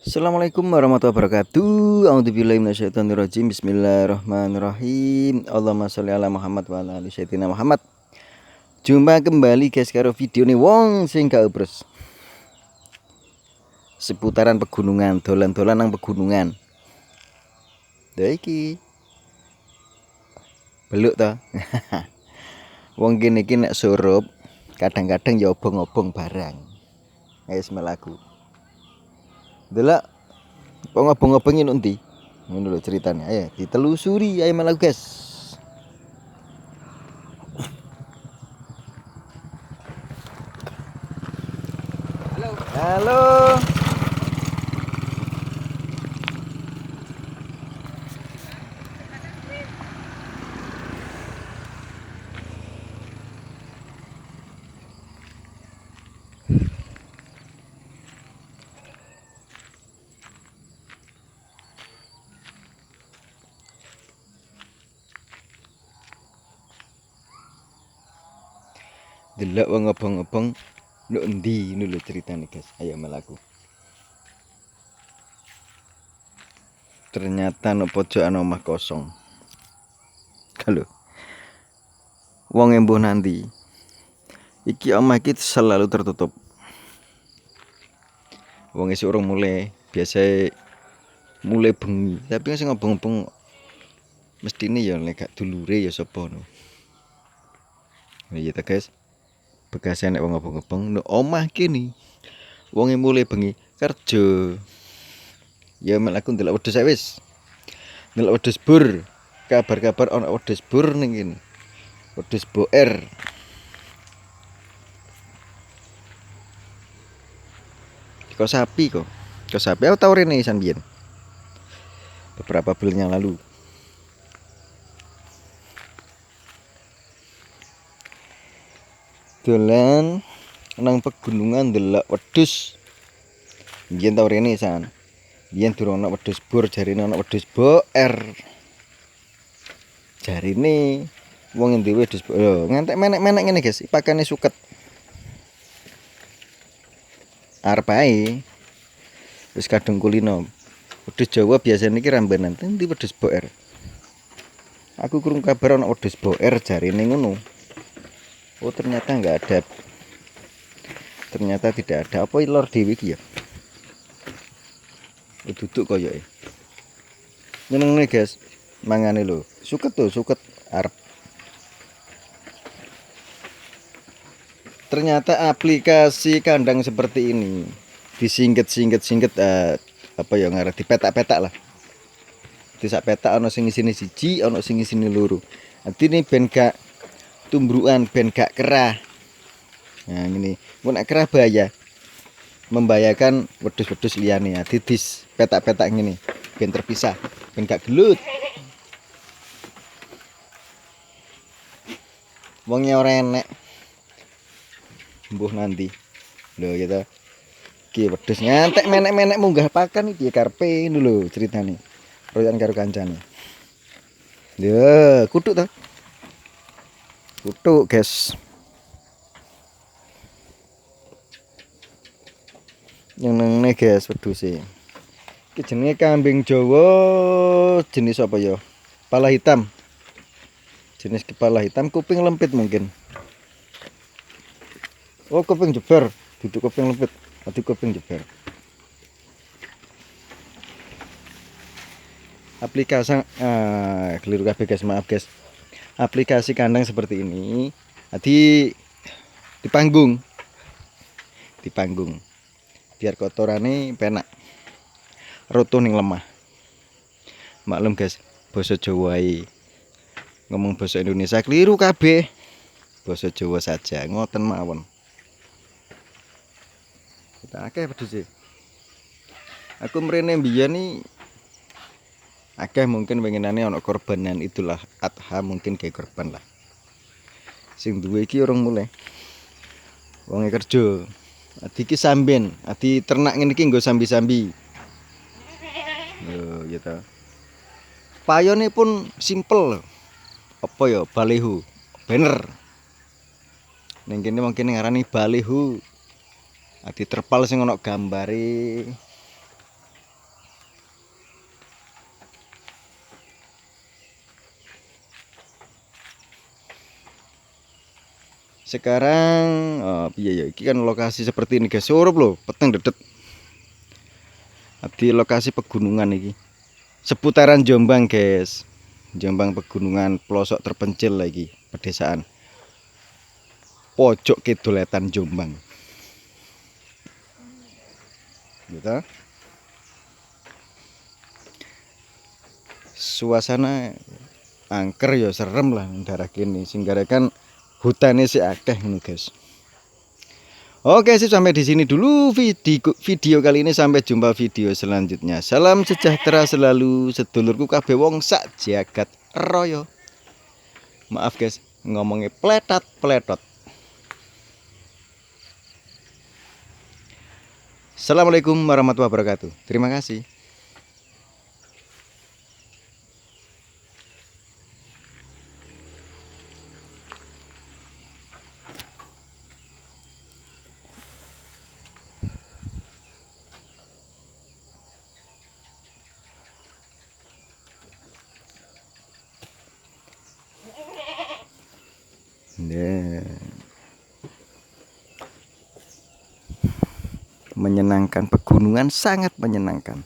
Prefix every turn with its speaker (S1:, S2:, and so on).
S1: Assalamualaikum warahmatullahi wabarakatuh. A'udzubillahi minasyaitonirrajim. Bismillahirrahmanirrahim. Allahumma sholli ala Muhammad wa ala ali sayyidina Muhammad. Jumpa kembali guys karo video nih wong sing gak ubres. Seputaran pegunungan, dolan-dolan nang pegunungan. Lha iki. Beluk to. Wong kene iki nek surup kadang-kadang ya obong-obong barang. Wis melaku. Delok wong obong-obong iki ndi? Ngono lho ceritanya. Ayo ditelusuri ayo melaku guys. Halo. Delok wong obong-obong nduk endi ngono lho ceritane guys. Ayo melaku. Ternyata no pojokan omah kosong. Kalau wong embuh nanti iki omah iki selalu tertutup. Wong isuk urung mulai, biasa mulai bengi. Tapi sing ngobong-obong mestine ya nek gak dulure ya sapa no. Iya ta guys. Bekas nek wong ngobong-ngobong no omah kene. Wong mulai bengi kerja. Ya mek aku ndelok wedhus wis. Ndelok wedhus bur. Kabar-kabar ana wedhus bur ning kene. Wedhus boer. Kok sapi kok. Kok sapi aku tau rene isan biyen. Beberapa bulan yang lalu. Dolan nang pegunungan ndelok wedhus. Biyen tau rene isan. Biyen durung ana wedhus bur, jarine ana wedhus boer. Jarine wong endi wedhus boer. Ngantek menek-menek ngene guys, pakane suket. Arep ae wis kadung kulino. Wedhus Jawa biasane iki rambanan, endi wedhus boer. Aku krungu kabar ana wedhus boer jarine ngono. Oh ternyata enggak ada. Ternyata tidak ada. Apa lor dhewe iki ya? Duduk koyoke. Nyenengne guys, mangane lho. Suket tuh, suket arep. Ternyata aplikasi kandang seperti ini disingget-singget apa ya ngarep dipetak-petak lah. Di sak petak ana sing isine siji, ana sing isine loro. Artine ben gak tumbrukan, ben gak kerah. Nah, ini mun nek kerah bahaya. Membahayakan wedhus-wedhus liyane. Didis petak-petak ngene ben terpisah, ben gak gelut. Wongnya ora enek. Mbuh nanti. Lho ya ta. Iki wedhus ngantek menek-menek munggah pakan iki karepe ngono lho ceritane. Royokan karo kancane. Lho, kutuk ta? Kutuk, guys. Nyenengne guys wedhuse. Iki jenenge kambing Jawa jenis apa ya? Kepala hitam. Jenis kepala hitam kuping lempit mungkin. Oh, kuping jebar, duduk kuping lempit, ati kuping jebar. Aplikasi keliru kabeh guys, maaf guys. Aplikasi kandang seperti ini di panggung. Biar kotorane penak. Roto ning lemah. Maklum guys, basa Jawa ngomong basa Indonesia keliru kabeh. Basa Jawa saja, ngoten mawon. Kita akeh pedhus. Aku mrene mbiyen iki akeh mungkin pengenane ana korbanan itulah adha mungkin kayak korban lah. Sing duwe iki orang mulai. Wonge kerja. Adi iki samben, adi ternak ngene iki nggo sambi-sambi. Lho, ya ta. Payone pun simpel. Apa ya? Balehu. Banner. Ning kene mungkin ngarani balehu. Adi terpal sing ana gambare Sekarang piye ya, iki kan lokasi seperti ini guys. Surup lho, peteng dedet. Di lokasi pegunungan iki. Seputaran Jombang guys. Jombang pegunungan pelosok terpencil lagi, pedesaan. Pojok kiduletan Jombang. Gitu. Suasana angker ya serem lah daerah kini. Singgare kan hutannya sih akeh ngono guys. Oke sih, sampai di sini dulu video kali ini. Sampai jumpa video selanjutnya. Salam sejahtera selalu sedulurku kabeh wong sak jagat raya. Maaf guys, ngomongnya pletot. Assalamualaikum warahmatullahi wabarakatuh. Terima kasih. Menyenangkan, pegunungan sangat menyenangkan.